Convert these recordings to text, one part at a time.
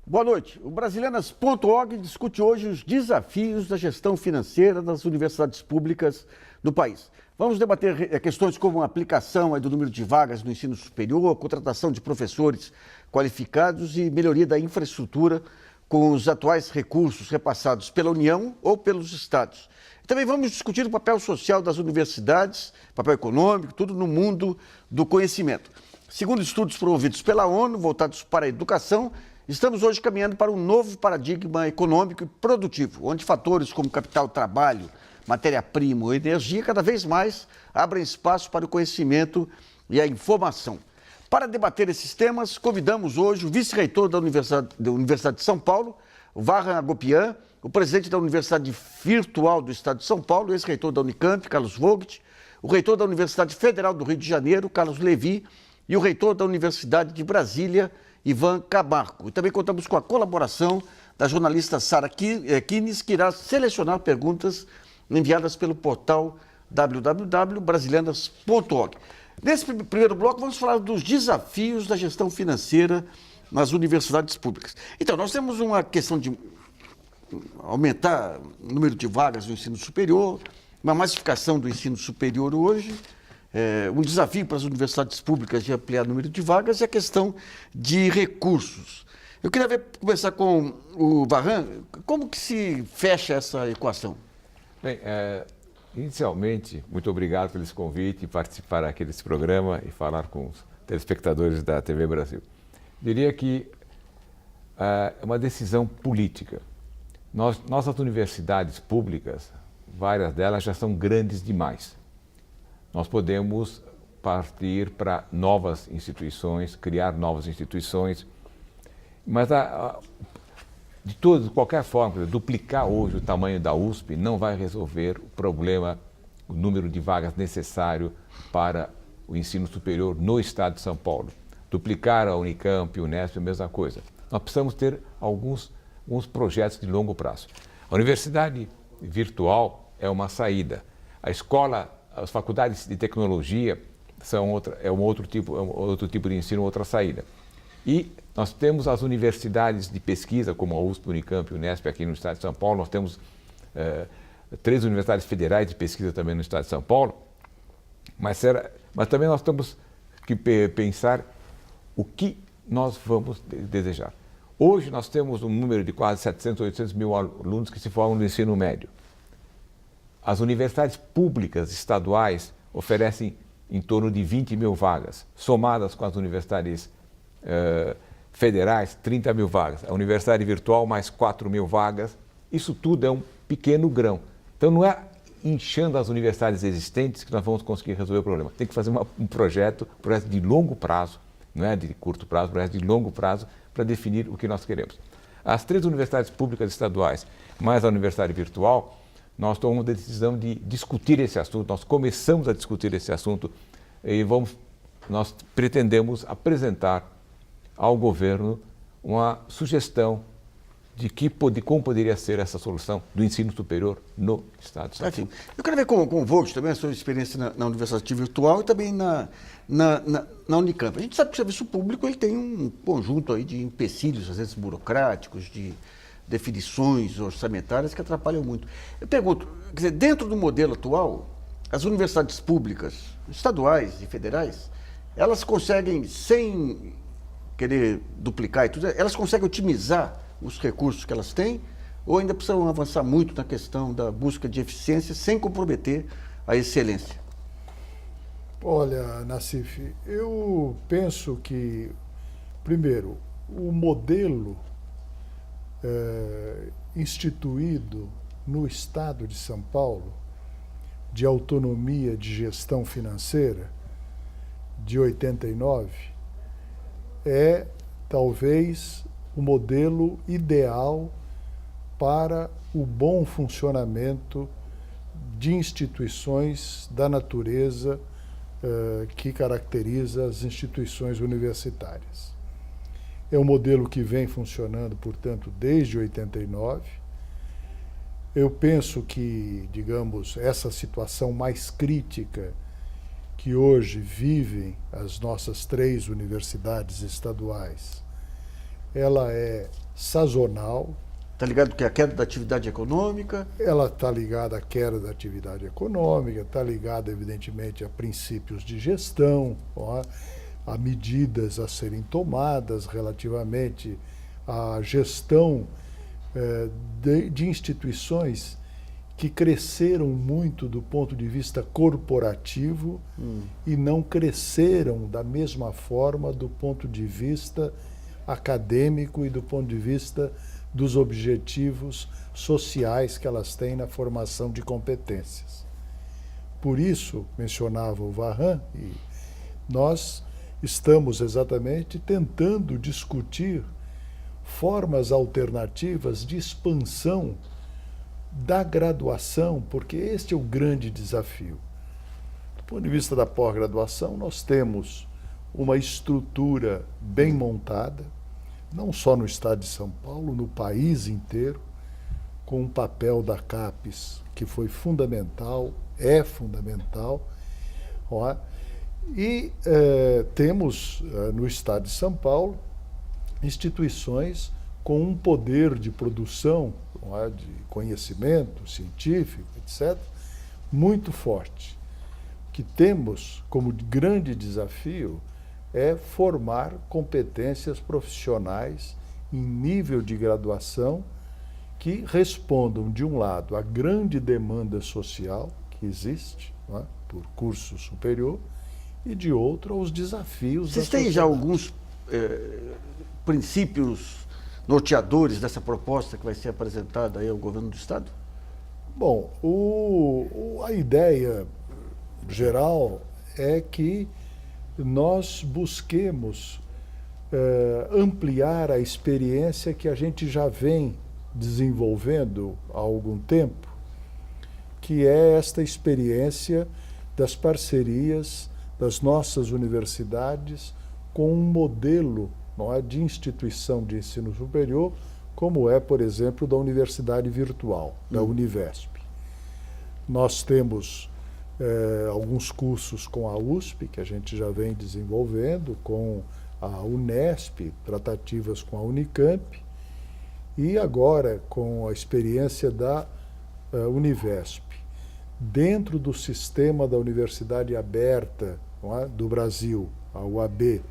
Boa noite. O Brasilianas.org discute hoje os desafios da gestão financeira das universidades públicas do país. Vamos debater questões como a aplicação do número de vagas no ensino superior, a contratação de professores qualificados e melhoria da infraestrutura com os atuais recursos repassados pela União ou pelos estados. Também vamos discutir o papel social das universidades, papel econômico, tudo no mundo do conhecimento. Segundo estudos promovidos pela ONU, voltados para a educação, estamos hoje caminhando para um novo paradigma econômico e produtivo, onde fatores como capital, trabalho, matéria-prima e energia cada vez mais abrem espaço para o conhecimento e a informação. Para debater esses temas, convidamos hoje o vice-reitor da Universidade de São Paulo, o Vahan Agopian, o presidente da Universidade Virtual do Estado de São Paulo, ex-reitor da Unicamp, Carlos Vogt, o reitor da Universidade Federal do Rio de Janeiro, Carlos Levi, e o reitor da Universidade de Brasília, Ivan Camargo. E também contamos com a colaboração da jornalista Sara Kines, que irá selecionar perguntas enviadas pelo portal www.brasilianas.org. Nesse primeiro bloco, vamos falar dos desafios da gestão financeira nas universidades públicas. Então, nós temos uma questão de aumentar o número de vagas no ensino superior, uma massificação do ensino superior hoje, um desafio para as universidades públicas de ampliar o número de vagas e a questão de recursos. Eu queria começar com o Vahan, como que se fecha essa equação? Bem, inicialmente, muito obrigado pelo esse convite, participar aqui desse programa e falar com os telespectadores da TV Brasil. Diria que é uma decisão política. Nossas universidades públicas, várias delas já são grandes demais. Nós podemos partir para novas instituições, criar novas instituições, mas de qualquer forma, duplicar hoje o tamanho da USP não vai resolver o problema, o número de vagas necessário para o ensino superior no estado de São Paulo. Duplicar a Unicamp, a Unesp, a mesma coisa. Nós precisamos ter alguns projetos de longo prazo. A universidade virtual é uma saída. A escola, as faculdades de tecnologia são outro tipo de ensino, outra saída. E nós temos as universidades de pesquisa, como a USP, Unicamp e Unesp aqui no estado de São Paulo. Nós temos 3 universidades federais de pesquisa também no estado de São Paulo. Mas também nós temos que pensar o que nós vamos desejar. Hoje nós temos um número de quase 700, 800 mil alunos que se formam no ensino médio. As universidades públicas estaduais oferecem em torno de 20 mil vagas, somadas com as universidades federais, 30 mil vagas. A universidade virtual, mais 4 mil vagas. Isso tudo é um pequeno grão. Então, não é inchando as universidades existentes que nós vamos conseguir resolver o problema. Tem que fazer um projeto de longo prazo, não é de curto prazo, projeto de longo prazo, para definir o que nós queremos. As 3 universidades públicas estaduais, mais a universidade virtual, nós tomamos a decisão de discutir esse assunto, nós começamos a discutir esse assunto e nós pretendemos apresentar ao governo uma sugestão de como poderia ser essa solução do ensino superior no estado de São Paulo. Eu quero ver com o Vogt também a sua experiência na Universidade Virtual e também na Unicamp. A gente sabe que o serviço público ele tem um conjunto aí de empecilhos, às vezes burocráticos, de definições orçamentárias que atrapalham muito. Eu pergunto, quer dizer, dentro do modelo atual, as universidades públicas, estaduais e federais, elas conseguem, sem querer duplicar e tudo, elas conseguem otimizar os recursos que elas têm, ou ainda precisam avançar muito na questão da busca de eficiência sem comprometer a excelência? Olha, Nassif, eu penso que, primeiro, o modelo instituído no estado de São Paulo de autonomia de gestão financeira de 89 é talvez o modelo ideal para o bom funcionamento de instituições da natureza que caracteriza as instituições universitárias. É um modelo que vem funcionando, portanto, desde 89. Eu penso que, digamos, essa situação mais crítica que hoje vivem as nossas 3 universidades estaduais ela é sazonal, Está ligado que a queda da atividade econômica? ela está ligada à queda da atividade econômica, está ligada, evidentemente, a princípios de gestão, ó, a medidas a serem tomadas relativamente à gestão de instituições que cresceram muito do ponto de vista corporativo e não cresceram da mesma forma do ponto de vista acadêmico e do ponto de vista dos objetivos sociais que elas têm na formação de competências. Por isso, mencionava o Varran, e nós estamos exatamente tentando discutir formas alternativas de expansão da graduação, porque este é o grande desafio. Do ponto de vista da pós-graduação, nós temos uma estrutura bem montada, não só no estado de São Paulo, no país inteiro, com o papel da CAPES, que foi fundamental, é fundamental. Ó, e temos no estado de São Paulo instituições com um poder de produção, de conhecimento científico, etc., muito forte. O que temos como grande desafio é formar competências profissionais em nível de graduação que respondam, de um lado, à grande demanda social que existe, por curso superior, e de outro, aos desafios da sociedade. Vocês têm já alguns princípios norteadores dessa proposta que vai ser apresentada aí ao governo do Estado? Bom, a ideia geral é que nós busquemos ampliar a experiência que a gente já vem desenvolvendo há algum tempo, que é esta experiência das parcerias das nossas universidades com um modelo, não é, de instituição de ensino superior, como é, por exemplo, da Universidade Virtual, da Univesp. Nós temos alguns cursos com a USP, que a gente já vem desenvolvendo, com a Unesp, tratativas com a Unicamp, e agora com a experiência da Univesp. Dentro do sistema da Universidade Aberta, não é, do Brasil, a UAB,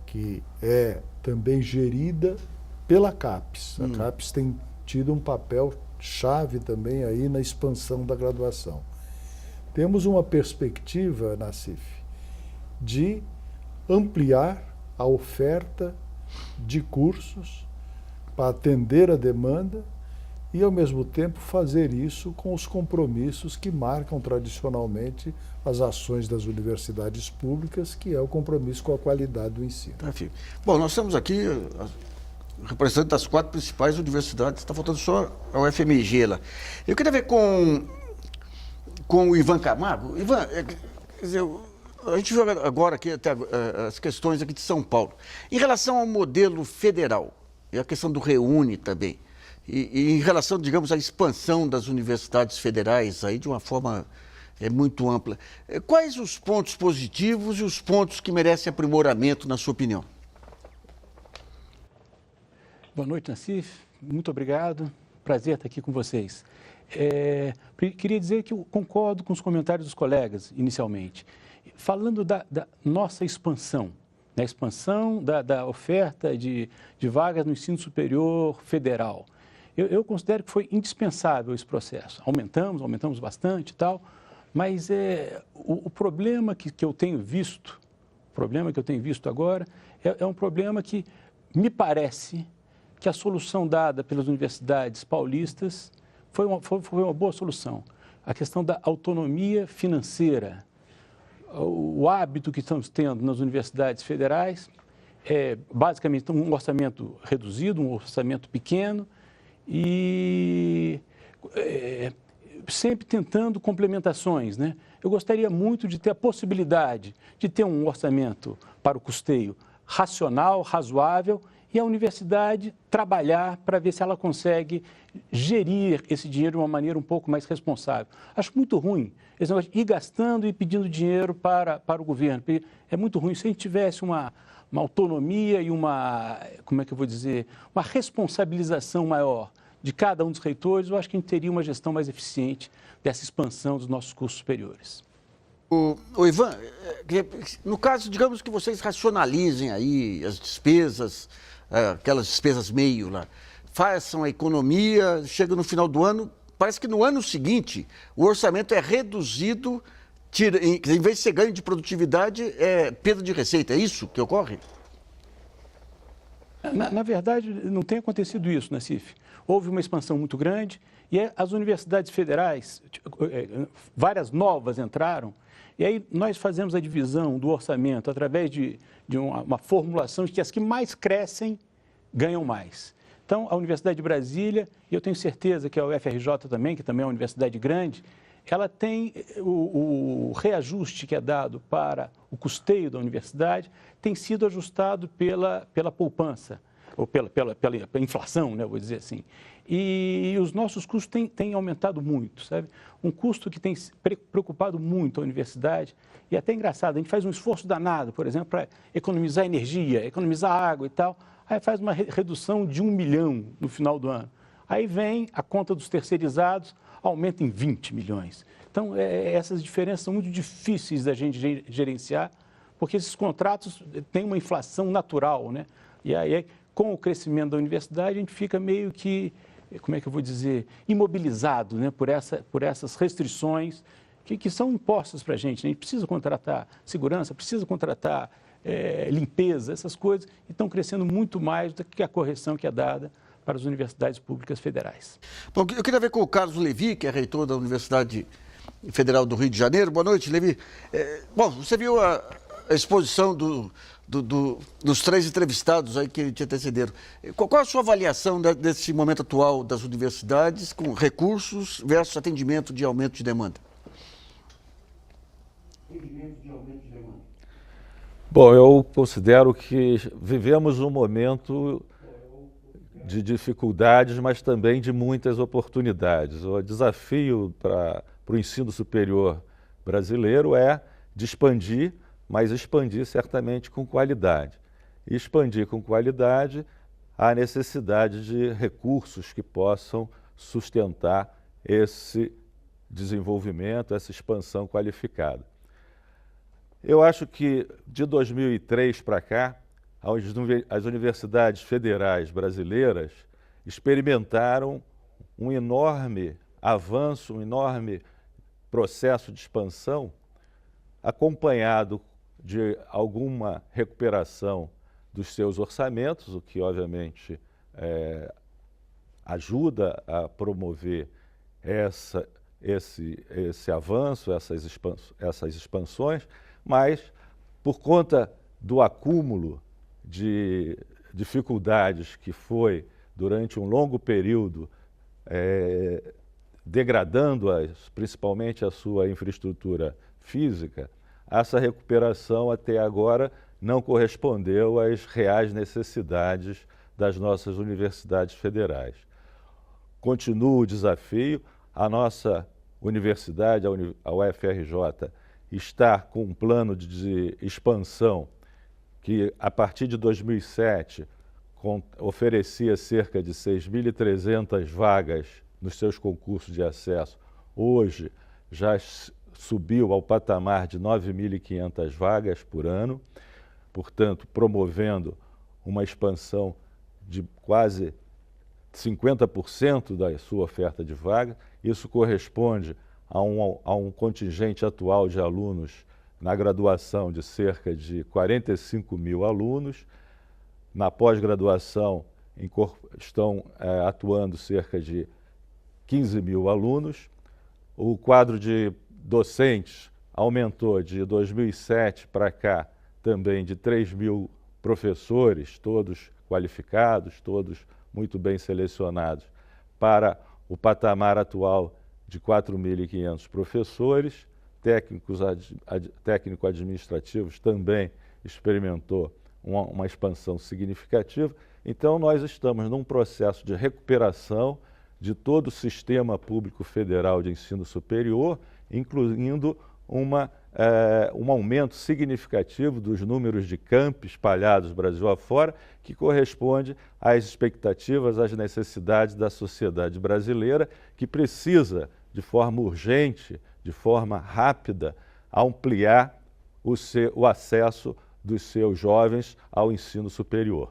que é também gerida pela CAPES. A CAPES tem tido um papel chave também aí na expansão da graduação. Temos uma perspectiva, Nassif, de ampliar a oferta de cursos para atender a demanda e, ao mesmo tempo, fazer isso com os compromissos que marcam tradicionalmente as ações das universidades públicas, que é o compromisso com a qualidade do ensino. Bom, nós temos aqui representantes das 4 principais universidades, está faltando só a UFMG lá. Eu queria ver com o Ivan Camargo. Ivan, quer dizer, a gente viu agora aqui até as questões aqui de São Paulo. Em relação ao modelo federal, e a questão do REUNE também, e em relação, digamos, à expansão das universidades federais aí de uma forma muito ampla, quais os pontos positivos e os pontos que merecem aprimoramento, na sua opinião? Boa noite, Nassif. Muito obrigado. Prazer estar aqui com vocês. Queria dizer que eu concordo com os comentários dos colegas, inicialmente. Falando da nossa expansão, né, expansão da oferta de vagas no ensino superior federal, eu considero que foi indispensável esse processo. Aumentamos bastante e tal, mas o problema que eu tenho visto, agora, é um problema que me parece que a solução dada pelas universidades paulistas foi uma boa solução. A questão da autonomia financeira, o hábito que estamos tendo nas universidades federais é basicamente um orçamento reduzido, um orçamento pequeno e sempre tentando complementações, né? Eu gostaria muito de ter a possibilidade de ter um orçamento para o custeio racional, razoável, e a universidade trabalhar para ver se ela consegue gerir esse dinheiro de uma maneira um pouco mais responsável. Acho muito ruim esse negócio de ir gastando e pedindo dinheiro para o governo. É muito ruim. Se a gente tivesse uma autonomia e uma, como é que eu vou dizer, uma responsabilização maior de cada um dos reitores, eu acho que a gente teria uma gestão mais eficiente dessa expansão dos nossos cursos superiores. O Ivan, no caso, digamos que vocês racionalizem aí as despesas, aquelas despesas meio lá, façam a economia, chega no final do ano, parece que no ano seguinte o orçamento é reduzido, em vez de ser ganho de produtividade, é perda de receita. É isso que ocorre? Na verdade, não tem acontecido isso, Nassif. Houve uma expansão muito grande e as universidades federais, várias novas entraram, e aí nós fazemos a divisão do orçamento através de uma formulação de que as que mais crescem ganham mais. Então, a Universidade de Brasília, e eu tenho certeza que a UFRJ também, que também é uma universidade grande, ela tem o reajuste que é dado para o custeio da universidade, tem sido ajustado pela poupança, ou pela inflação, né, vou dizer assim. E os nossos custos têm aumentado muito, sabe? Um custo que tem preocupado muito a universidade, e é até engraçado, a gente faz um esforço danado, por exemplo, para economizar energia, economizar água e tal, aí faz uma redução de 1 milhão no final do ano. Aí vem a conta dos terceirizados, aumenta em 20 milhões. Então, essas diferenças são muito difíceis da gente gerenciar, porque esses contratos têm uma inflação natural, né? E aí, com o crescimento da universidade, a gente fica meio que, como é que eu vou dizer, imobilizado, né? por essas restrições que são impostas para a gente. A gente precisa contratar segurança, precisa contratar limpeza, essas coisas, e estão crescendo muito mais do que a correção que é dada para as universidades públicas federais. Bom, eu queria ver com o Carlos Levi, que é reitor da Universidade Federal do Rio de Janeiro. Boa noite, Levi. Bom, você viu a exposição dos 3 entrevistados aí que te antecederam. Qual é a sua avaliação desse momento atual das universidades com recursos versus atendimento de aumento de demanda? Bom, eu considero que vivemos um momento de dificuldades, mas também de muitas oportunidades. O desafio para o ensino superior brasileiro é de expandir, mas expandir certamente com qualidade. E expandir com qualidade, há necessidade de recursos que possam sustentar esse desenvolvimento, essa expansão qualificada. Eu acho que de 2003 para cá, as universidades federais brasileiras experimentaram um enorme avanço, um enorme processo de expansão, acompanhado de alguma recuperação dos seus orçamentos, o que obviamente ajuda a promover esse avanço, essas expansões, mas por conta do acúmulo de dificuldades que foi durante um longo período degradando principalmente a sua infraestrutura física, essa recuperação até agora não correspondeu às reais necessidades das nossas universidades federais. Continua o desafio, a nossa universidade, a UFRJ, está com um plano de expansão que, a partir de 2007, oferecia cerca de 6.300 vagas nos seus concursos de acesso. Hoje, já subiu ao patamar de 9.500 vagas por ano, portanto, promovendo uma expansão de quase 50% da sua oferta de vaga. Isso corresponde a um contingente atual de alunos na graduação de cerca de 45 mil alunos. Na pós-graduação estão atuando cerca de 15 mil alunos. O quadro de docentes aumentou de 2007 para cá também de 3 mil professores, todos qualificados, todos muito bem selecionados, para o patamar atual de 4.500 professores. Técnico-administrativos também experimentou uma expansão significativa. Então, nós estamos num processo de recuperação de todo o sistema público federal de ensino superior, incluindo uma um aumento significativo dos números de campi espalhados Brasil afora, que corresponde às expectativas, às necessidades da sociedade brasileira, que precisa, de forma urgente, de forma rápida, ampliar o acesso dos seus jovens ao ensino superior.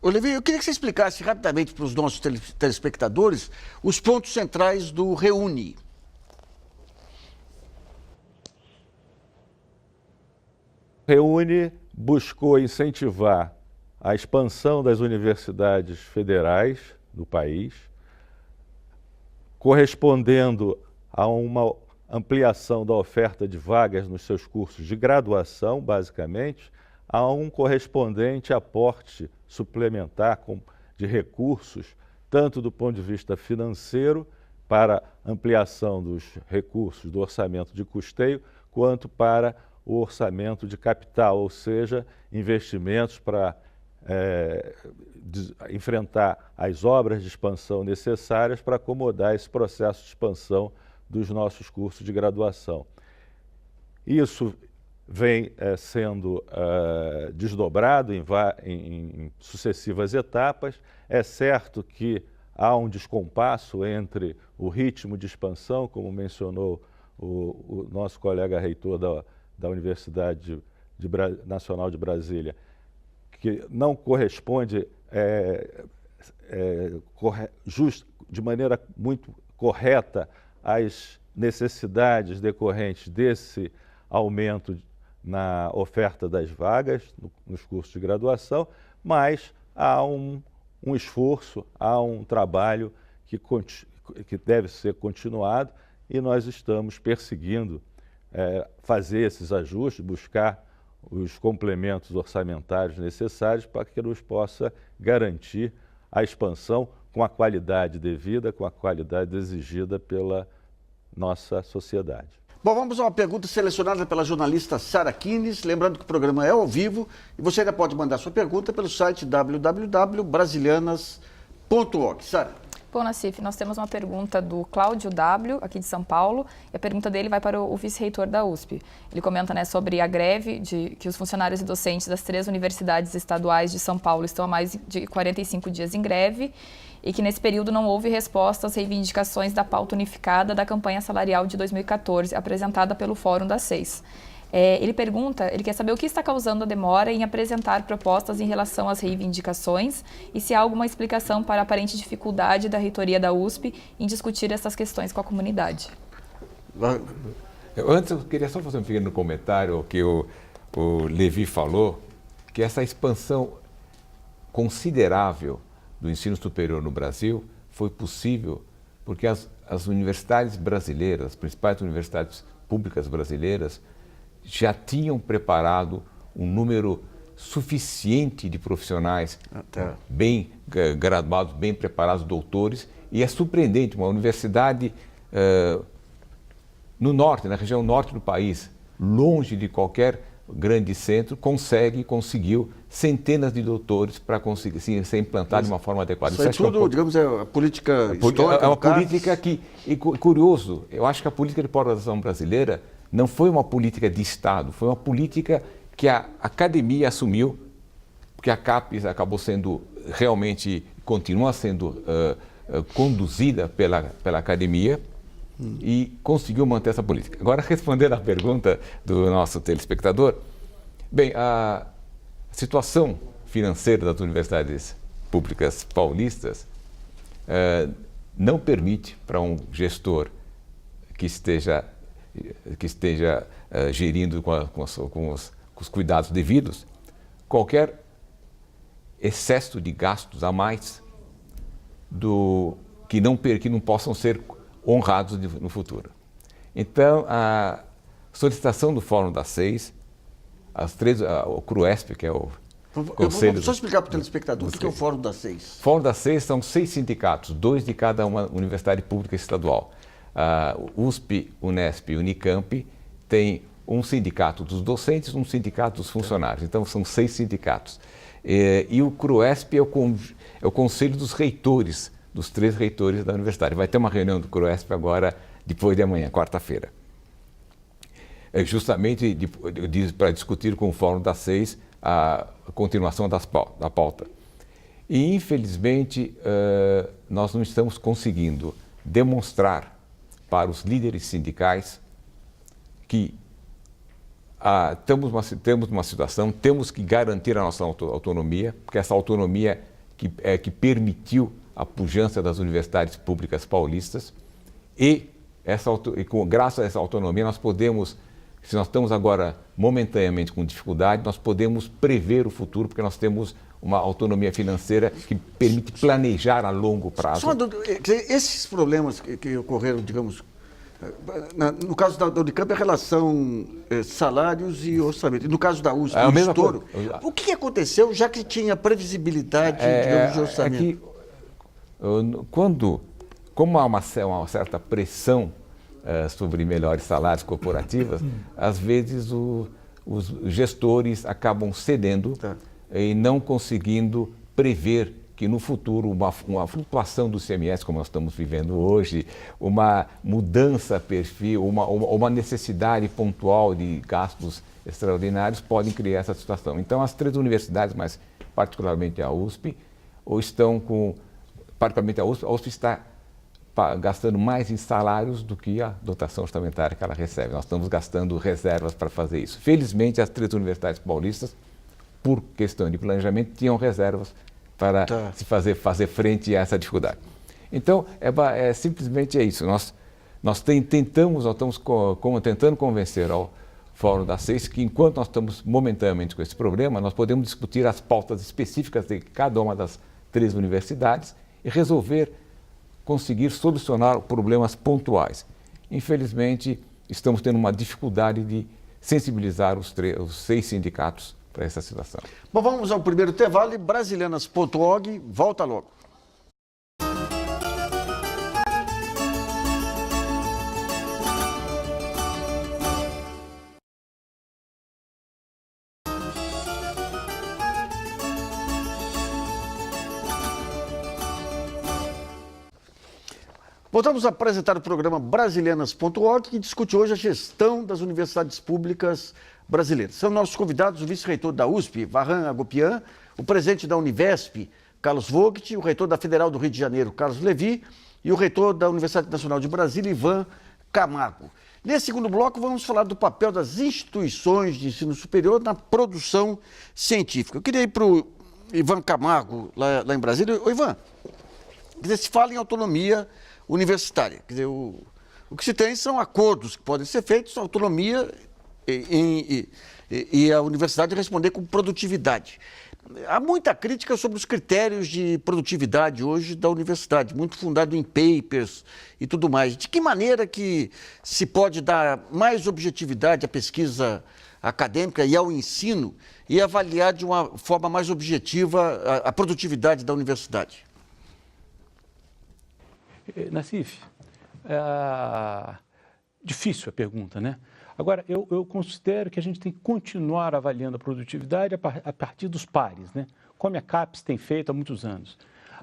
Levi, eu queria que você explicasse rapidamente para os nossos telespectadores os pontos centrais do Reúne. Reúne buscou incentivar a expansão das universidades federais do país, correspondendo a uma ampliação da oferta de vagas nos seus cursos de graduação, basicamente, a um correspondente aporte suplementar de recursos, tanto do ponto de vista financeiro, para ampliação dos recursos do orçamento de custeio, quanto para o orçamento de capital, ou seja, investimentos para enfrentar as obras de expansão necessárias para acomodar esse processo de expansão dos nossos cursos de graduação. Isso vem sendo desdobrado em sucessivas etapas. É certo que há um descompasso entre o ritmo de expansão, como mencionou o nosso colega reitor da Universidade Nacional de Brasília, que não corresponde de maneira muito correta às necessidades decorrentes desse aumento na oferta das vagas nos cursos de graduação, mas há um esforço, há um trabalho que deve ser continuado e nós estamos perseguindo fazer esses ajustes, buscar os complementos orçamentários necessários para que nos possa garantir a expansão com a qualidade devida, com a qualidade exigida pela nossa sociedade. Bom, vamos a uma pergunta selecionada pela jornalista Sara Kines. Lembrando que o programa é ao vivo e você ainda pode mandar sua pergunta pelo site www.brasilianas.org. Sara. Bom, Nassif, nós temos uma pergunta do Cláudio W., aqui de São Paulo, e a pergunta dele vai para o vice-reitor da USP. Ele comenta sobre a greve que os funcionários e docentes das 3 universidades estaduais de São Paulo estão há mais de 45 dias em greve e que nesse período não houve resposta às reivindicações da pauta unificada da campanha salarial de 2014, apresentada pelo Fórum das 6. Ele quer saber o que está causando a demora em apresentar propostas em relação às reivindicações e se há alguma explicação para a aparente dificuldade da reitoria da USP em discutir essas questões com a comunidade. Antes, eu queria só fazer um pequeno comentário ao que o Levi falou, que essa expansão considerável do ensino superior no Brasil foi possível porque as universidades brasileiras, as principais universidades públicas brasileiras, já tinham preparado um número suficiente de profissionais bem graduados, bem preparados, doutores, e é surpreendente, uma universidade no norte, na região norte do país, longe de qualquer grande centro, conseguiu centenas de doutores para conseguir ser implantado de uma forma adequada. Isso é tudo, digamos, é a política histórica. É uma política curioso, eu acho que a política de pós-graduação brasileira não foi uma política de Estado, foi uma política que a academia assumiu, porque a CAPES acabou sendo realmente, continua sendo conduzida pela academia e conseguiu manter essa política. Agora, respondendo à pergunta do nosso telespectador, bem, a situação financeira das universidades públicas paulistas não permite para um gestor que esteja gerindo com os cuidados devidos, qualquer excesso de gastos a mais que não possam ser honrados no futuro. Então, a solicitação do Fórum das 6, o CRUESP, que é o Conselho... Vou só explicar para o telespectador o que é o Fórum das 6. O Fórum das 6 são 6 sindicatos, 2 de cada uma universidade pública estadual. A USP, Unesp e Unicamp tem um sindicato dos docentes e um sindicato dos funcionários. Então, são 6 sindicatos. E o CRUESP é o conselho dos reitores, dos 3 reitores da universidade. Vai ter uma reunião do CRUESP agora, depois de amanhã, quarta-feira. justamente para discutir com o Fórum das 6 a continuação da pauta. E, infelizmente, nós não estamos conseguindo demonstrar para os líderes sindicais que temos uma situação, temos que garantir a nossa autonomia, porque essa autonomia que permitiu a pujança das universidades públicas paulistas graças a essa autonomia nós podemos, se nós estamos agora momentaneamente com dificuldade, nós podemos prever o futuro, porque nós temos uma autonomia financeira que permite planejar a longo prazo. Esses problemas que ocorreram, digamos, no caso da Unicamp, a relação salários e orçamento. E no caso da USP, o estouro. O que aconteceu, já que tinha previsibilidade, digamos, de orçamento? Como há uma certa pressão sobre melhores salários corporativos, às vezes os gestores acabam cedendo e não conseguindo prever que no futuro uma flutuação do ICMS, como nós estamos vivendo hoje, uma mudança perfil, uma necessidade pontual de gastos extraordinários podem criar essa situação. Então, as 3 universidades, mas particularmente a USP, particularmente a USP está gastando mais em salários do que a dotação orçamentária que ela recebe. Nós estamos gastando reservas para fazer isso. Felizmente, as 3 universidades paulistas, por questão de planejamento, tinham reservas para fazer frente a essa dificuldade. Então, simplesmente isso. Nós estamos tentando convencer ao Fórum das 6 que, enquanto nós estamos momentaneamente com esse problema, nós podemos discutir as pautas específicas de cada uma das 3 universidades e conseguir solucionar problemas pontuais. Infelizmente, estamos tendo uma dificuldade de sensibilizar os 6 sindicatos para essa situação. Bom, vamos ao primeiro intervalo e Brasilianas.org volta logo. Voltamos a apresentar o programa Brasilianas.org, que discute hoje a gestão das universidades públicas brasileiras. São nossos convidados o vice-reitor da USP, Varran Agopian, o presidente da Univesp, Carlos Vogt, o reitor da Federal do Rio de Janeiro, Carlos Levi, e o reitor da Universidade Nacional de Brasília, Ivan Camargo. Nesse segundo bloco, vamos falar do papel das instituições de ensino superior na produção científica. Eu queria ir para o Ivan Camargo, lá em Brasília. Ô, Ivan, quer dizer, se fala em autonomia universitária. Quer dizer, o que se tem são acordos que podem ser feitos, autonomia e a universidade responder com produtividade. Há muita crítica sobre os critérios de produtividade hoje da universidade, muito fundado em papers e tudo mais. De que maneira que se pode dar mais objetividade à pesquisa acadêmica e ao ensino e avaliar de uma forma mais objetiva a produtividade da universidade? Nassif, difícil a pergunta, né? Agora, eu considero que a gente tem que continuar avaliando a produtividade a partir dos pares, né? Como a CAPES tem feito há muitos anos.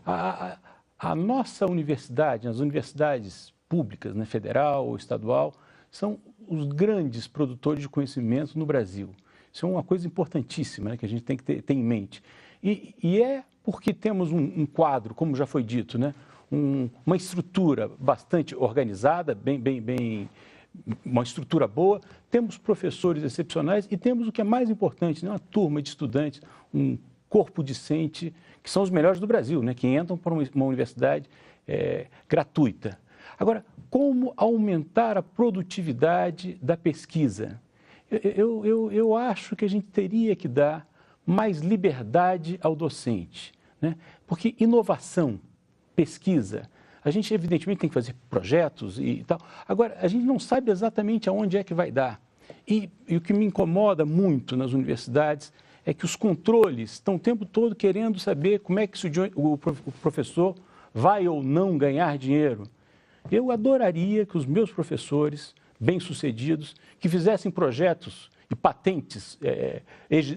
A nossa universidade, as universidades públicas, né, federal ou estadual, são os grandes produtores de conhecimento no Brasil. Isso é uma coisa importantíssima, né, que a gente tem que ter em mente. E é porque temos um quadro, como já foi dito, né? Uma estrutura bastante organizada, uma estrutura boa, temos professores excepcionais e temos o que é mais importante, né? Uma turma de estudantes, um corpo discente, que são os melhores do Brasil, né? Que entram para uma universidade gratuita. Agora, como aumentar a produtividade da pesquisa? Eu acho que a gente teria que dar mais liberdade ao docente, né? Porque inovação, pesquisa, a gente evidentemente tem que fazer projetos e tal. Agora, a gente não sabe exatamente aonde é que vai dar. E o que me incomoda muito nas universidades é que os controles estão o tempo todo querendo saber como é que o professor vai ou não ganhar dinheiro. Eu adoraria que os meus professores, bem-sucedidos, que fizessem projetos e patentes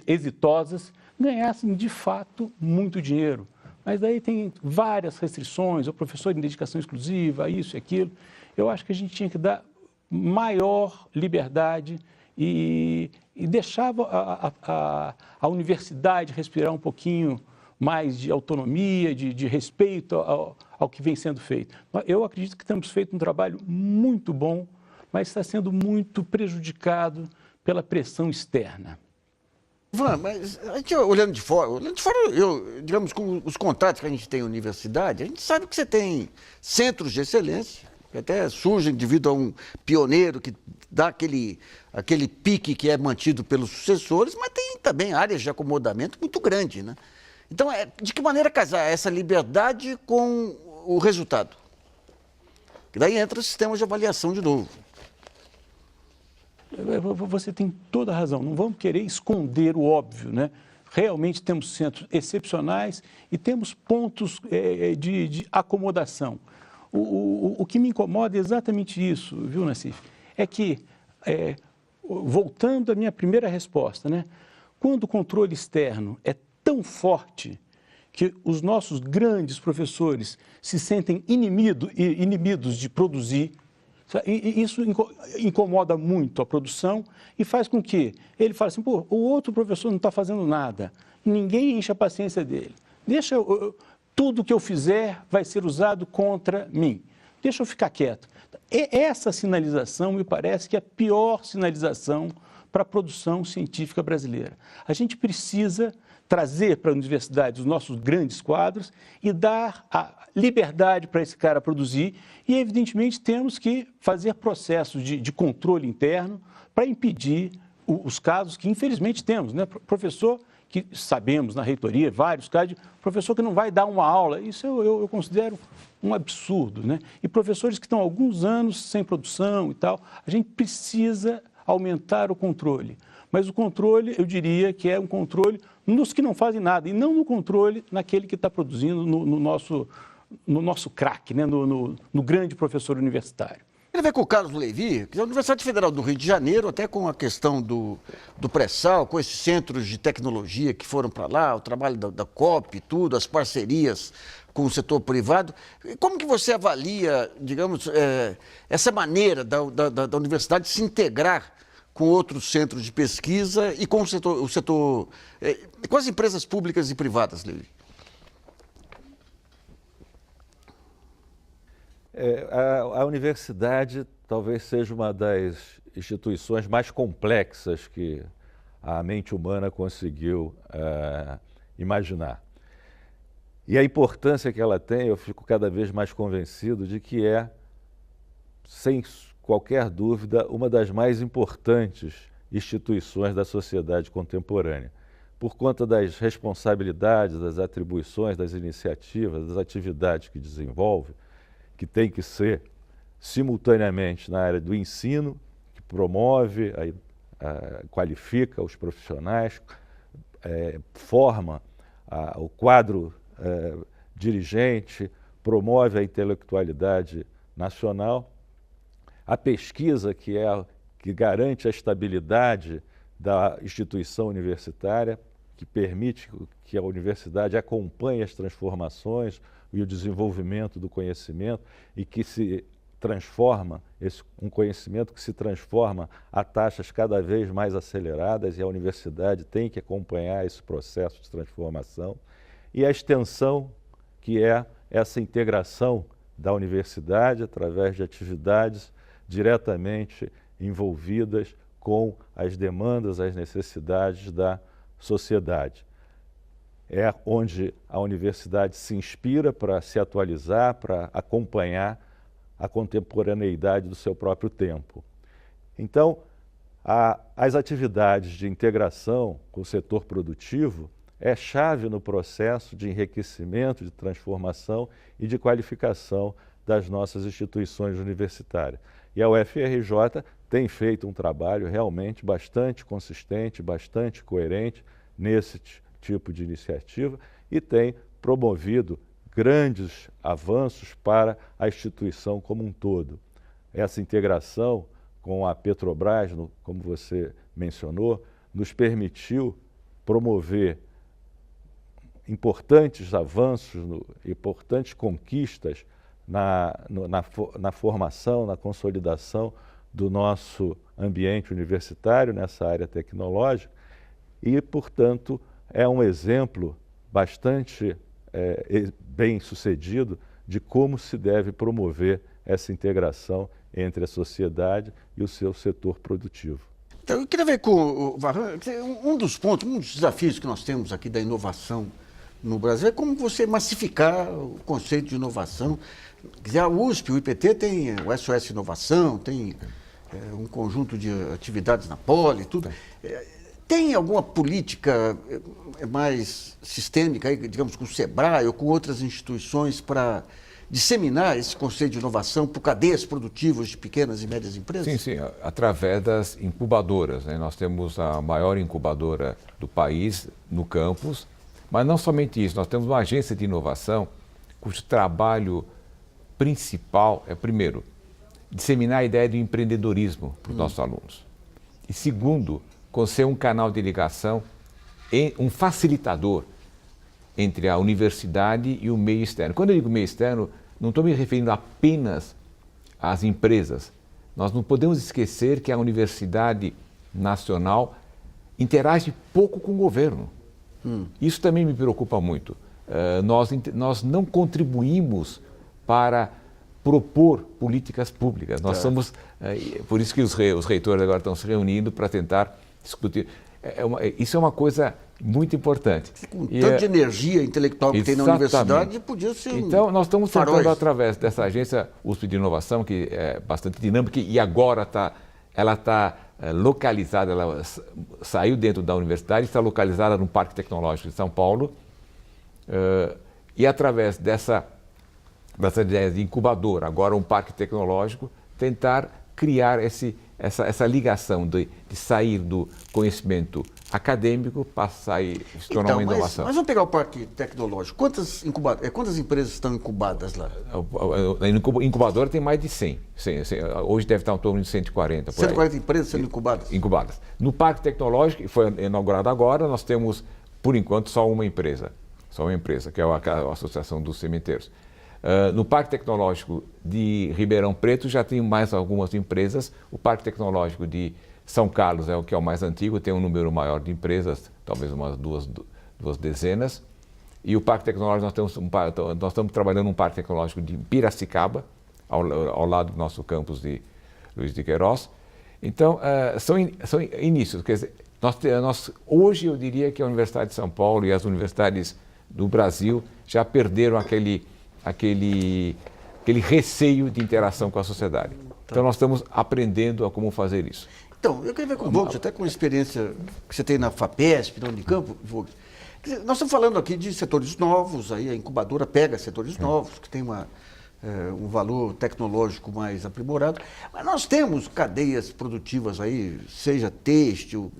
exitosas, ganhassem de fato muito dinheiro. Mas daí tem várias restrições, o professor em dedicação exclusiva, isso e aquilo. Eu acho que a gente tinha que dar maior liberdade e deixava a universidade respirar um pouquinho mais de autonomia, de respeito ao que vem sendo feito. Eu acredito que temos feito um trabalho muito bom, mas está sendo muito prejudicado pela pressão externa. Ivan, mas a gente olhando de fora, digamos, com os contatos que a gente tem em universidade, a gente sabe que você tem centros de excelência, que até surgem devido a um pioneiro que dá aquele pique que é mantido pelos sucessores, mas tem também áreas de acomodamento muito grande, né? Então, de que maneira casar essa liberdade com o resultado? Que daí entra o sistema de avaliação de novo. Você tem toda a razão, não vamos querer esconder o óbvio, né? Realmente temos centros excepcionais e temos pontos de acomodação. O que me incomoda é exatamente isso, viu, Nassif? É que, voltando à minha primeira resposta, né? Quando o controle externo é tão forte que os nossos grandes professores se sentem inibidos de produzir, e isso incomoda muito a produção e faz com que ele fale assim, pô, o outro professor não está fazendo nada, ninguém enche a paciência dele. Tudo que eu fizer vai ser usado contra mim. Deixa eu ficar quieto. Essa sinalização me parece que é a pior sinalização para a produção científica brasileira. A gente precisa trazer para a universidade os nossos grandes quadros e dar a liberdade para esse cara produzir e, evidentemente, temos que fazer processos de controle interno para impedir os casos que, infelizmente, temos, né? Professor que sabemos na reitoria, vários casos, de professor que não vai dar uma aula, isso eu considero um absurdo, né? E professores que estão há alguns anos sem produção e tal, a gente precisa aumentar o controle. Mas o controle, eu diria que é um controle nos que não fazem nada e não no controle naquele que está produzindo no nosso craque, né? no grande professor universitário. Ele vem com o Carlos Levi, que é a Universidade Federal do Rio de Janeiro, até com a questão do pré-sal, com esses centros de tecnologia que foram para lá, o trabalho da COP, tudo, as parcerias com o setor privado. Como que você avalia, digamos, essa maneira da universidade se integrar com outros centros de pesquisa e com o setor com as empresas públicas e privadas, Levi? A universidade talvez seja uma das instituições mais complexas que a mente humana conseguiu imaginar. E a importância que ela tem, eu fico cada vez mais convencido de que é, sem qualquer dúvida, uma das mais importantes instituições da sociedade contemporânea, por conta das responsabilidades, das atribuições, das iniciativas, das atividades que desenvolve, que tem que ser simultaneamente na área do ensino, que promove, qualifica os profissionais, forma o quadro dirigente, promove a intelectualidade nacional, a pesquisa que garante a estabilidade da instituição universitária, que permite que a universidade acompanhe as transformações e o desenvolvimento do conhecimento e que se transforma, um conhecimento que se transforma a taxas cada vez mais aceleradas e a universidade tem que acompanhar esse processo de transformação. E a extensão, que é essa integração da universidade através de atividades diretamente envolvidas com as demandas, as necessidades da sociedade. É onde a universidade se inspira para se atualizar, para acompanhar a contemporaneidade do seu próprio tempo. Então, as atividades de integração com o setor produtivo é chave no processo de enriquecimento, de transformação e de qualificação das nossas instituições universitárias. E a UFRJ tem feito um trabalho realmente bastante consistente, bastante coerente nesse tipo de iniciativa e tem promovido grandes avanços para a instituição como um todo. Essa integração com a Petrobras, como você mencionou, nos permitiu promover importantes avanços, importantes conquistas na formação, na consolidação do nosso ambiente universitário nessa área tecnológica e, portanto, é um exemplo bastante bem sucedido de como se deve promover essa integração entre a sociedade e o seu setor produtivo. Então, eu queria ver com o Varran, um dos desafios que nós temos aqui da inovação no Brasil é como você massificar o conceito de inovação. Quer dizer, a USP, o IPT tem o SOS Inovação, tem um conjunto de atividades na Poli, tudo. Tem alguma política mais sistêmica, digamos, com o SEBRAE ou com outras instituições para disseminar esse conceito de inovação por cadeias produtivas de pequenas e médias empresas? Sim, sim, através das incubadoras, né? Nós temos a maior incubadora do país no campus, mas não somente isso, nós temos uma agência de inovação cujo trabalho principal é, primeiro, disseminar a ideia do empreendedorismo para os nossos alunos. E segundo, ser um canal de ligação, um facilitador entre a universidade e o meio externo. Quando eu digo meio externo, não estou me referindo apenas às empresas. Nós não podemos esquecer que a Universidade Nacional interage pouco com o governo. Isso também me preocupa muito. Nós não contribuímos para propor políticas públicas. Nós somos, por isso que os reitores agora estão se reunindo para tentar discutir. Isso é uma coisa muito importante. Com tanto de energia intelectual que tem na universidade, podia ser Então, nós estamos tentando, através dessa agência USP de Inovação, que é bastante dinâmica e agora ela está localizada, ela saiu dentro da universidade, está localizada no Parque Tecnológico de São Paulo, e através dessa ideia de incubadora, agora um parque tecnológico, tentar criar essa ligação de sair do conhecimento acadêmico para se tornar uma inovação. Mas vamos pegar o parque tecnológico. Quantas empresas estão incubadas lá? A incubadora tem mais de 100. Hoje deve estar em torno de 140. 140 empresas sendo incubadas? Incubadas. No parque tecnológico, que foi inaugurado agora, nós temos, por enquanto, só uma empresa, que é a Associação dos Cemiteiros. No Parque Tecnológico de Ribeirão Preto já tem mais algumas empresas. O Parque Tecnológico de São Carlos é o que é o mais antigo, tem um número maior de empresas, talvez umas duas dezenas. E o Parque Tecnológico, nós estamos trabalhando num Parque Tecnológico de Piracicaba, ao lado do nosso campus de Luiz de Queiroz. Então, são inícios. Quer dizer, hoje eu diria que a Universidade de São Paulo e as universidades do Brasil já perderam aquele receio de interação com a sociedade. Então, nós estamos aprendendo a como fazer isso. Então, eu queria ver com o Vogt, até com a experiência que você tem na FAPESP, na Unicamp, Vogt. Nós estamos falando aqui de setores novos, aí a incubadora pega setores novos, que tem um valor tecnológico mais aprimorado, mas nós temos cadeias produtivas aí, seja têxtil,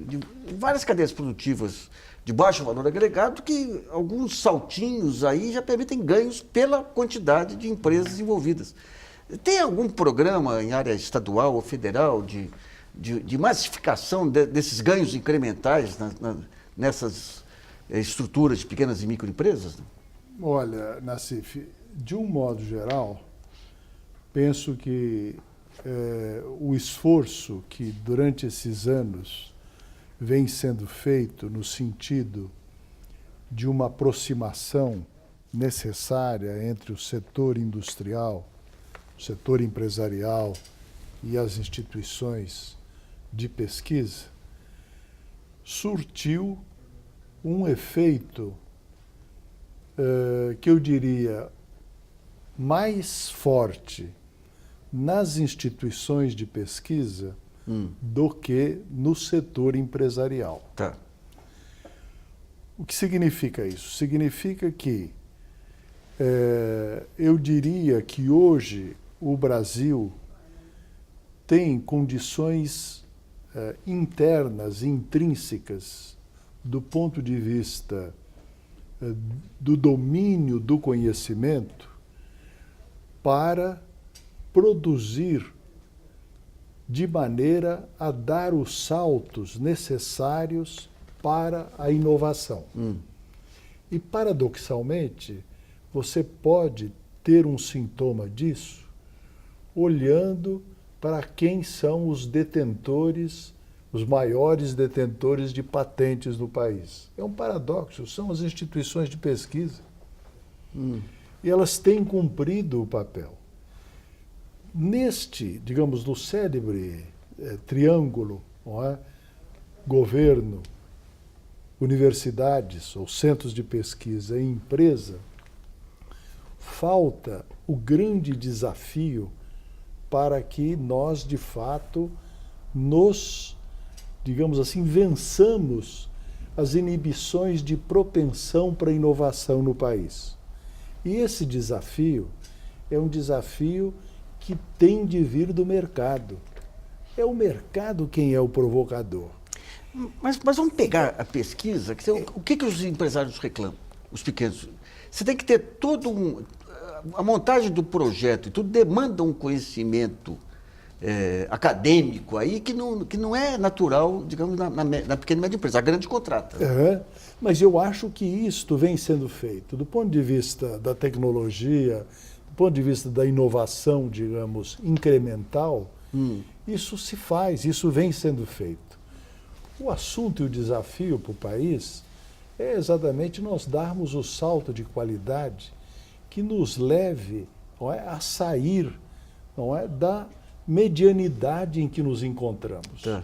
várias cadeias produtivas de baixo valor agregado, que alguns saltinhos aí já permitem ganhos pela quantidade de empresas envolvidas. Tem algum programa em área estadual ou federal de massificação desses ganhos incrementais nessas estruturas de pequenas e microempresas? Olha, Nassif, de um modo geral, penso que o esforço que durante esses anos vem sendo feito no sentido de uma aproximação necessária entre o setor industrial, o setor empresarial e as instituições de pesquisa, surtiu um efeito que eu diria mais forte nas instituições de pesquisa do que no setor empresarial. Tá. O que significa isso? Significa que eu diria que hoje o Brasil tem condições internas, intrínsecas, do ponto de vista do domínio do conhecimento, para produzir de maneira a dar os saltos necessários para a inovação. E, paradoxalmente, você pode ter um sintoma disso olhando para quem são os detentores, os maiores detentores de patentes no país. É um paradoxo, são as instituições de pesquisa. E elas têm cumprido o papel. Neste, digamos, no célebre triângulo, não é? Governo, universidades ou centros de pesquisa e empresa, falta o grande desafio para que nós, de fato, nos, digamos assim, vençamos as inibições de propensão para a inovação no país. E esse desafio é um desafio que tem de vir do mercado. É o mercado quem é o provocador. Mas vamos pegar a pesquisa, o que os empresários reclamam, os pequenos? Você tem que ter todo a montagem do projeto e tudo demanda um conhecimento acadêmico aí que não é natural, digamos, na pequena e média empresa. A grande contrata. Mas eu acho que isto vem sendo feito do ponto de vista da tecnologia, do ponto de vista da inovação, digamos, incremental. Isso se faz, isso vem sendo feito. O assunto e o desafio para o país é exatamente nós darmos o salto de qualidade que nos leve, não é, a sair, não é, da medianidade em que nos encontramos. Tá.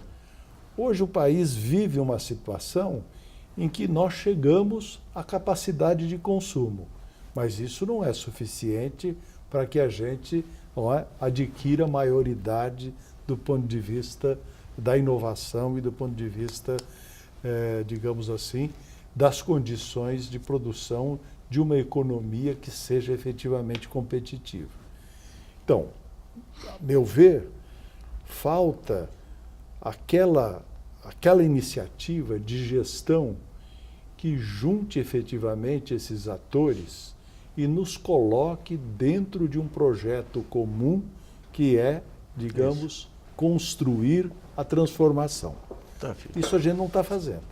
Hoje o país vive uma situação em que nós chegamos à capacidade de consumo, mas isso não é suficiente para que a gente, não é, adquira maioridade do ponto de vista da inovação e do ponto de vista, digamos assim, das condições de produção de uma economia que seja efetivamente competitiva. Então, a meu ver, falta aquela iniciativa de gestão que junte efetivamente esses atores e nos coloque dentro de um projeto comum que é, digamos, construir a transformação. Tá, filho. Isso a gente não está fazendo.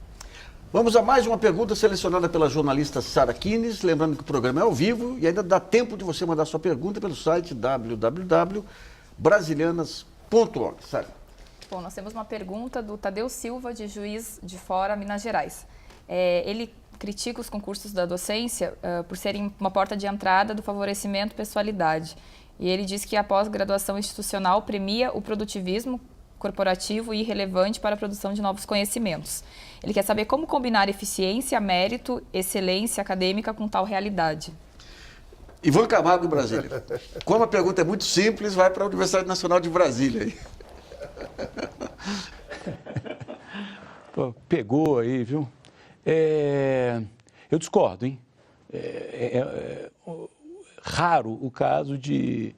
Vamos a mais uma pergunta selecionada pela jornalista Sara Kines. Lembrando que o programa é ao vivo e ainda dá tempo de você mandar sua pergunta pelo site www.brasilianas.org. Sara. Bom, nós temos uma pergunta do Tadeu Silva, de Juiz de Fora, Minas Gerais. Ele critica os concursos da docência por serem uma porta de entrada do favorecimento pessoalidade. E ele diz que a pós-graduação institucional premia o produtivismo corporativo e irrelevante para a produção de novos conhecimentos. Ele quer saber como combinar eficiência, mérito, excelência acadêmica com tal realidade. Ivan Camargo, em Brasília. Como a pergunta é muito simples, vai para a Universidade Nacional de Brasília. Pô, pegou aí, viu? Eu discordo, hein? Raro o caso de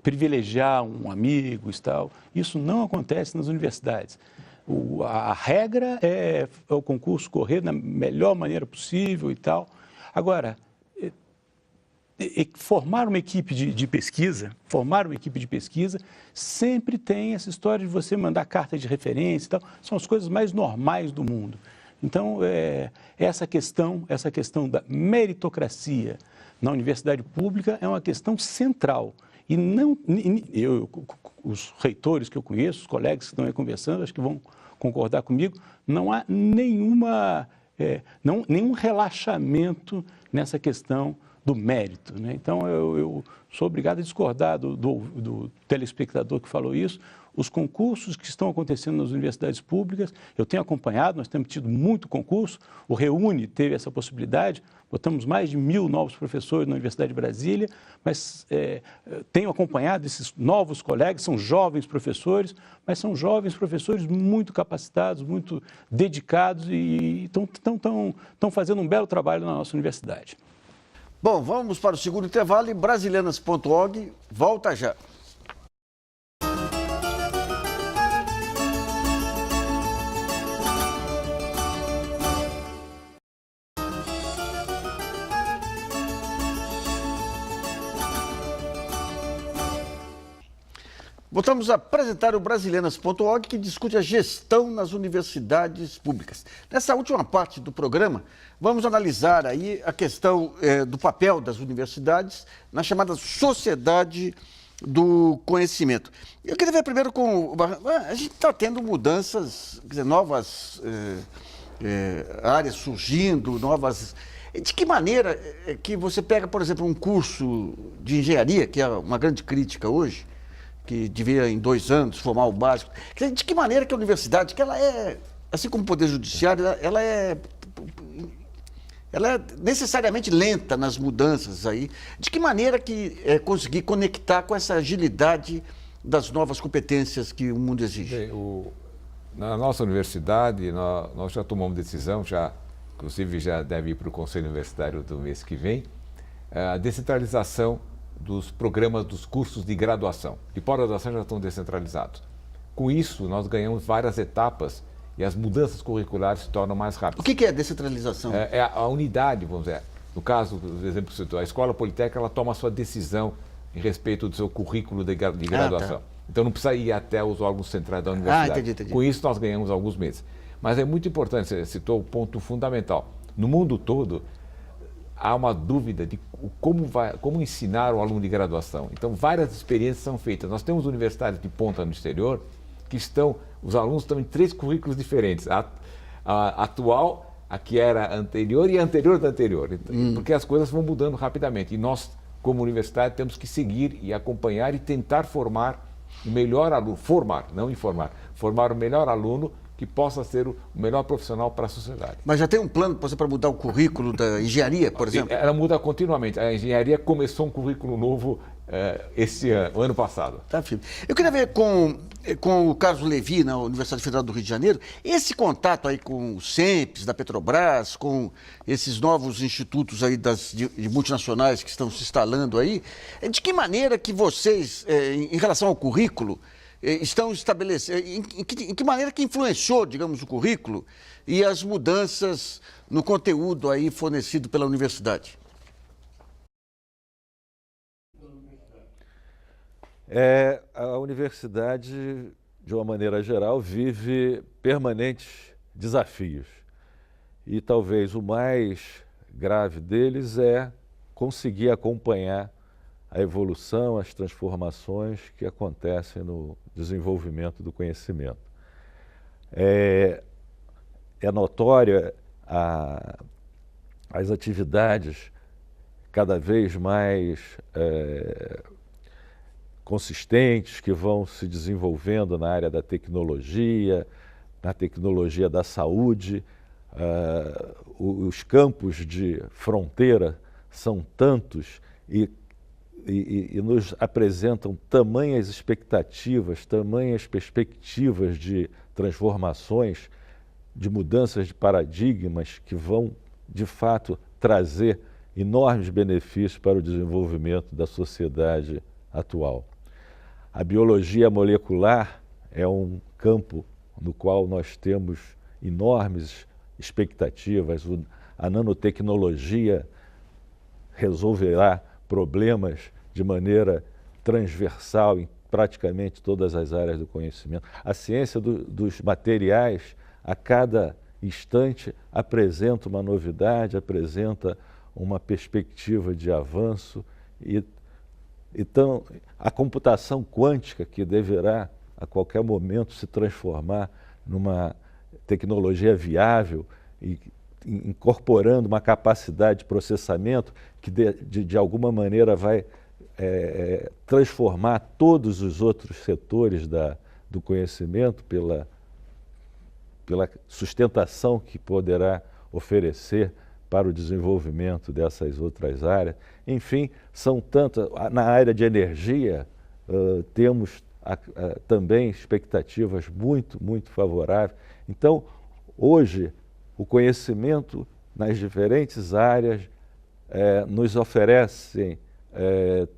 privilegiar um amigo e tal. Isso não acontece nas universidades. A regra é o concurso correr da melhor maneira possível e tal. Agora, formar uma equipe de pesquisa sempre tem essa história de você mandar carta de referência e tal. São as coisas mais normais do mundo. Então, essa questão da meritocracia na universidade pública é uma questão central. E os reitores que eu conheço, os colegas que estão aí conversando, acho que vão concordar comigo, não há nenhum relaxamento nessa questão do mérito, né? Então, eu sou obrigado a discordar do telespectador que falou isso. Os concursos que estão acontecendo nas universidades públicas, eu tenho acompanhado, nós temos tido muito concurso, o Reúne teve essa possibilidade, botamos mais de 1.000 novos professores na Universidade de Brasília, mas tenho acompanhado esses novos colegas, são jovens professores, mas são jovens professores muito capacitados, muito dedicados e estão fazendo um belo trabalho na nossa universidade. Bom, vamos para o segundo intervalo e brasilianas.org volta já. Voltamos a apresentar o Brasilianas.org, que discute a gestão nas universidades públicas. Nessa última parte do programa, vamos analisar aí a questão do papel das universidades na chamada sociedade do conhecimento. Eu queria ver primeiro com... A gente está tendo mudanças, quer dizer, novas áreas surgindo, novas... De que maneira que você pega, por exemplo, um curso de engenharia, que é uma grande crítica hoje, que devia em 2 anos formar o básico, quer dizer, de que maneira que a universidade, que ela é, assim como o Poder Judiciário, ela é necessariamente lenta nas mudanças aí. De que maneira que conseguir conectar com essa agilidade das novas competências que o mundo exige? Bem, na nossa universidade, nós já tomamos decisão, inclusive já deve ir para o Conselho Universitário do mês que vem, a descentralização dos programas dos cursos de graduação. De pós-graduação já estão descentralizados. Com isso, nós ganhamos várias etapas e as mudanças curriculares se tornam mais rápidas. O que é descentralização? É a unidade, vamos dizer. No caso, do exemplo que você citou, a Escola Politécnica, ela toma a sua decisão em respeito do seu currículo de graduação. Tá. Então, não precisa ir até os órgãos centrais da universidade. Entendi. Com isso, nós ganhamos alguns meses. Mas é muito importante, você citou o ponto fundamental. No mundo todo, há uma dúvida de como ensinar o aluno de graduação. Então, várias experiências são feitas. Nós temos universidades de ponta no exterior que os alunos estão em 3 currículos diferentes. A atual, a que era anterior e a anterior da anterior. Porque as coisas vão mudando rapidamente. E nós, como universidade, temos que seguir e acompanhar e tentar formar o melhor aluno. Formar, não informar. Formar o melhor aluno que possa ser o melhor profissional para a sociedade. Mas já tem um plano para mudar o currículo da engenharia, por exemplo? Ela muda continuamente. A engenharia começou um currículo novo o ano passado. Tá, filho. Eu queria ver com o Carlos Levi, na Universidade Federal do Rio de Janeiro, esse contato aí com o SEMPES, da Petrobras, com esses novos institutos aí de multinacionais que estão se instalando aí, de que maneira que vocês, em relação ao currículo, estão estabelecendo, em que maneira que influenciou, digamos, o currículo e as mudanças no conteúdo aí fornecido pela universidade? A universidade, de uma maneira geral, vive permanentes desafios. E talvez o mais grave deles é conseguir acompanhar a evolução, as transformações que acontecem no desenvolvimento do conhecimento. É notória as atividades cada vez mais consistentes que vão se desenvolvendo na área da tecnologia, na tecnologia da saúde. Os campos de fronteira são tantos e nos apresentam tamanhas expectativas, tamanhas perspectivas de transformações, de mudanças de paradigmas que vão, de fato, trazer enormes benefícios para o desenvolvimento da sociedade atual. A biologia molecular é um campo no qual nós temos enormes expectativas. A nanotecnologia resolverá problemas de maneira transversal em praticamente todas as áreas do conhecimento. A ciência dos materiais, a cada instante, apresenta uma novidade, apresenta uma perspectiva de avanço. Então, a computação quântica, que deverá, a qualquer momento, se transformar numa tecnologia viável e incorporando uma capacidade de processamento que, de alguma maneira, vai transformar todos os outros setores do conhecimento pela sustentação que poderá oferecer para o desenvolvimento dessas outras áreas. Enfim, são tantas. Na área de energia, temos também expectativas muito, muito favoráveis. Então, hoje, o conhecimento nas diferentes áreas nos oferece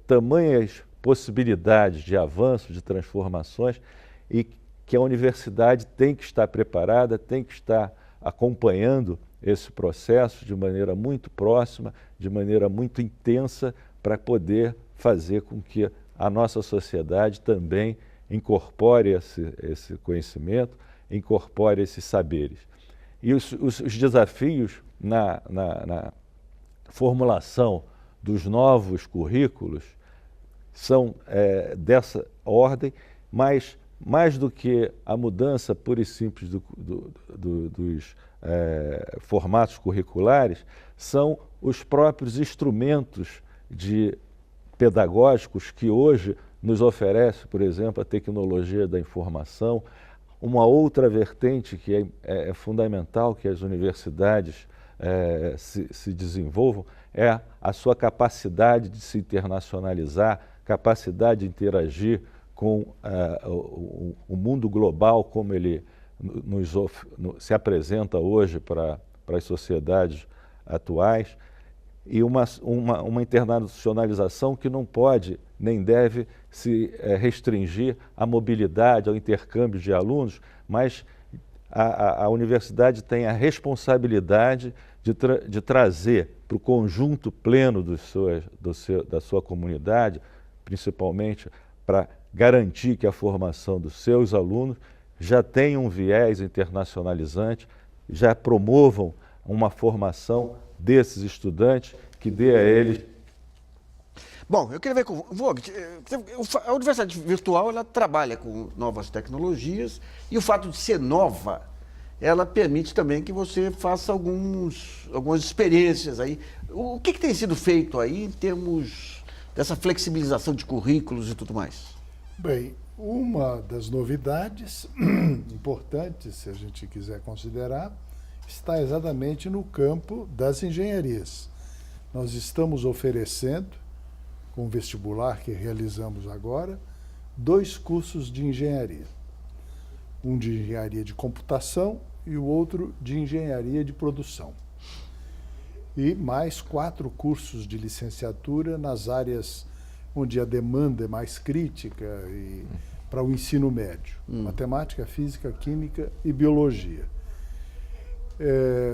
tamanhas possibilidades de avanço, de transformações, e que a universidade tem que estar preparada, tem que estar acompanhando esse processo de maneira muito próxima, de maneira muito intensa, para poder fazer com que a nossa sociedade também incorpore esse conhecimento, incorpore esses saberes. E os desafios na formulação dos novos currículos são dessa ordem, mas mais do que a mudança pura e simples dos formatos curriculares, são os próprios instrumentos pedagógicos que hoje nos oferece, por exemplo, a tecnologia da informação. Uma outra vertente que é fundamental que as universidades se desenvolvam é a sua capacidade de se internacionalizar, capacidade de interagir com o mundo global como ele se apresenta hoje para as sociedades atuais, e uma internacionalização que não pode nem deve se restringir à mobilidade, ao intercâmbio de alunos, mas a universidade tem a responsabilidade de trazer para o conjunto pleno da sua comunidade, principalmente para garantir que a formação dos seus alunos já tenha um viés internacionalizante, já promovam uma formação desses estudantes que dê a eles. Bom, eu queria ver com Vogt, a universidade virtual ela trabalha com novas tecnologias e o fato de ser nova, ela permite também que você faça algumas experiências aí. O que tem sido feito aí em termos dessa flexibilização de currículos e tudo mais? Bem, uma das novidades importantes, se a gente quiser considerar, está exatamente no campo das engenharias. Nós estamos oferecendo, com o vestibular que realizamos agora, 2 cursos de engenharia. Um de engenharia de computação e o outro de engenharia de produção. E mais 4 cursos de licenciatura nas áreas onde a demanda é mais crítica e para o ensino médio. Matemática, física, química e biologia.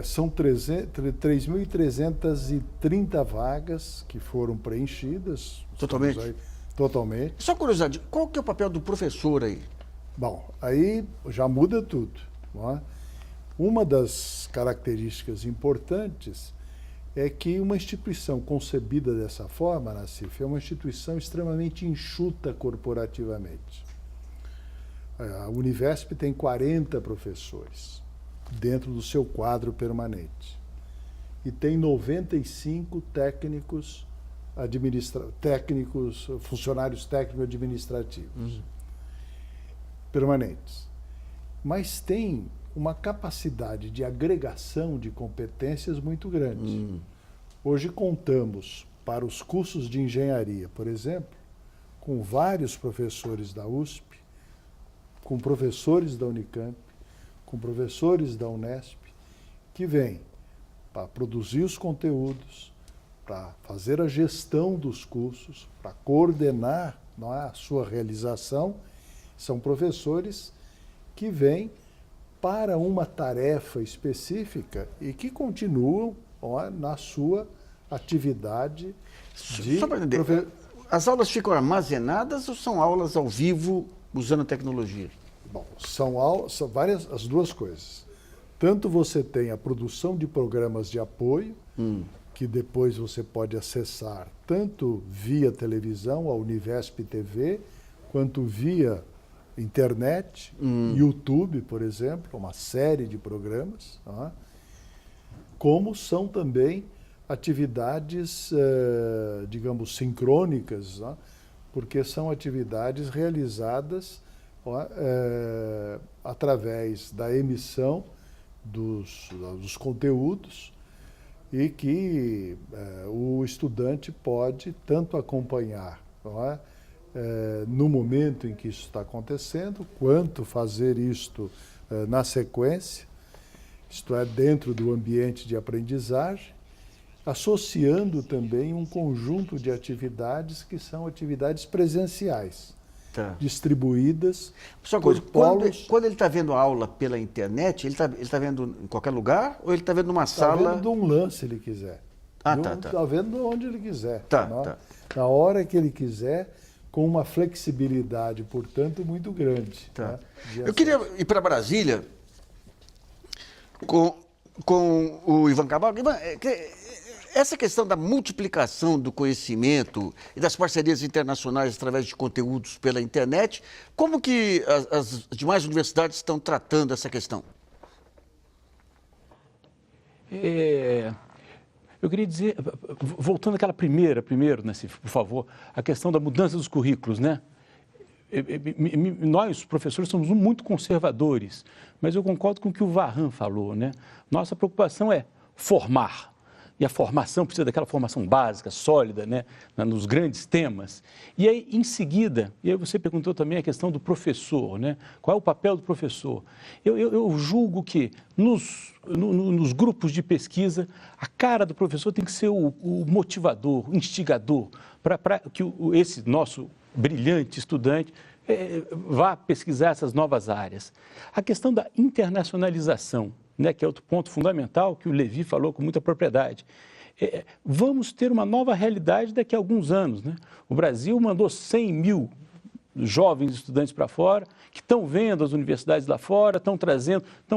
São 3.330 vagas que foram preenchidas. Totalmente? Totalmente. Só curiosidade, qual que é o papel do professor aí? Bom, aí já muda tudo. Não é? Uma das características importantes é que uma instituição concebida dessa forma, Nassif, é uma instituição extremamente enxuta corporativamente. A Univesp tem 40 professores dentro do seu quadro permanente. E tem 95 funcionários técnico-administrativos permanentes. Mas tem uma capacidade de agregação de competências muito grande. Hoje contamos, para os cursos de engenharia, por exemplo, com vários professores da USP, com professores da Unicamp, com professores da Unesp, que vêm para produzir os conteúdos, para fazer a gestão dos cursos, para coordenar a sua realização. São professores que vêm para uma tarefa específica e que continuam na sua atividade de... Só para entender, as aulas ficam armazenadas ou são aulas ao vivo usando a tecnologia? Bom, são várias, as duas coisas. Tanto você tem a produção de programas de apoio, que depois você pode acessar tanto via televisão, a Univesp TV, quanto via internet, YouTube, por exemplo, uma série de programas, como são também atividades, digamos, sincrônicas, porque são atividades realizadas através da emissão dos conteúdos e que o estudante pode tanto acompanhar no momento em que isso está acontecendo, quanto fazer isto na sequência, isto é, dentro do ambiente de aprendizagem, associando também um conjunto de atividades que são atividades presenciais, distribuídas por polos. Quando ele está vendo a aula pela internet, ele está vendo em qualquer lugar ou ele está vendo numa sala? Está vendo de um lance, se ele quiser. Está vendo onde ele quiser. Na hora que ele quiser, com uma flexibilidade, portanto, muito grande. Eu queria ir para Brasília com o Ivan Cabral. Ivan, Essa questão da multiplicação do conhecimento e das parcerias internacionais através de conteúdos pela internet, como que as demais universidades estão tratando essa questão? Eu queria dizer, voltando àquela primeiro, Nassif, por favor, a questão da mudança dos currículos, né? Nós, professores, somos muito conservadores, mas eu concordo com o que o Varran falou, né? Nossa preocupação é formar. E a formação precisa daquela formação básica, sólida, né, nos grandes temas. E aí, em seguida, e aí você perguntou também a questão do professor, né? Qual é o papel do professor? Eu julgo que nos grupos de pesquisa, a cara do professor tem que ser o motivador, o instigador, para que esse nosso brilhante estudante vá pesquisar essas novas áreas. A questão da internacionalização, né, que é outro ponto fundamental que o Levi falou com muita propriedade. Vamos ter uma nova realidade daqui a alguns anos, né? O Brasil mandou 100 mil jovens estudantes para fora, que estão vendo as universidades lá fora, estão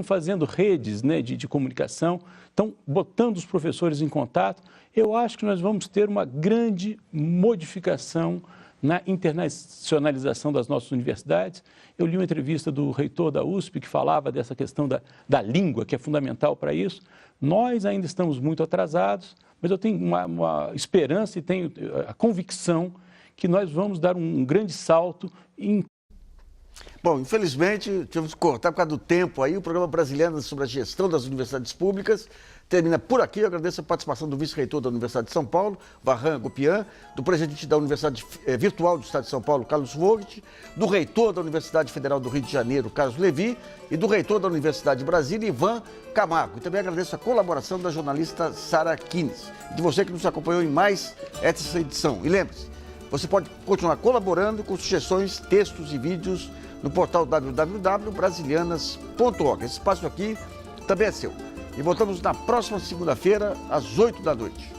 fazendo redes, né, de comunicação, estão botando os professores em contato. Eu acho que nós vamos ter uma grande modificação na internacionalização das nossas universidades. Eu li uma entrevista do reitor da USP que falava dessa questão da língua, que é fundamental para isso. Nós ainda estamos muito atrasados, mas eu tenho uma esperança e tenho a convicção que nós vamos dar um grande salto em... Bom, infelizmente, tivemos que cortar por causa do tempo aí. O programa Brasilianas sobre a gestão das universidades públicas termina por aqui. Eu agradeço a participação do vice-reitor da Universidade de São Paulo, Varran Gopian, do presidente da Universidade Virtual do Estado de São Paulo, Carlos Vogt, do reitor da Universidade Federal do Rio de Janeiro, Carlos Levi, e do reitor da Universidade de Brasília, Ivan Camargo. E também agradeço a colaboração da jornalista Sara Kines, e de você que nos acompanhou em mais essa edição. E lembre-se, você pode continuar colaborando com sugestões, textos e vídeos no portal www.brasilianas.org. Esse espaço aqui também é seu. E voltamos na próxima segunda-feira, às 8 da noite.